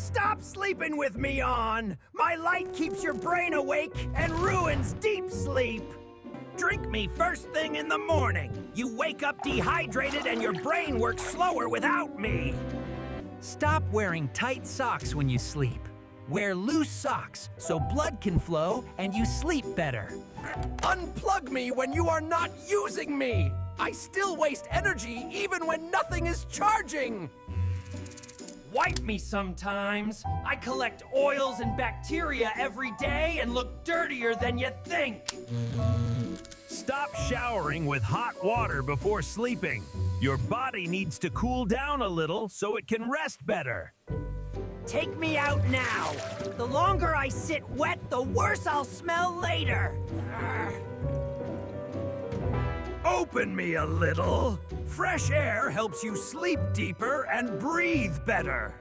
Stop sleeping with me on! My light keeps your brain awake and ruins deep sleep! Drink me first thing in the morning. You wake up dehydrated and your brain works slower without me. Stop wearing tight socks when you sleep. Wear loose socks so blood can flow and you sleep better. Unplug me when you are not using me! I still waste energy even when nothing is charging! Wipe me sometimes. I collect oils and bacteria every day and look dirtier than you think. Stop showering with hot water before sleeping. Your body needs to cool down a little so it can rest better. Take me out now. The longer I sit wet, the worse I'll smell later. Open me a little. Fresh air helps you sleep deeper and breathe better.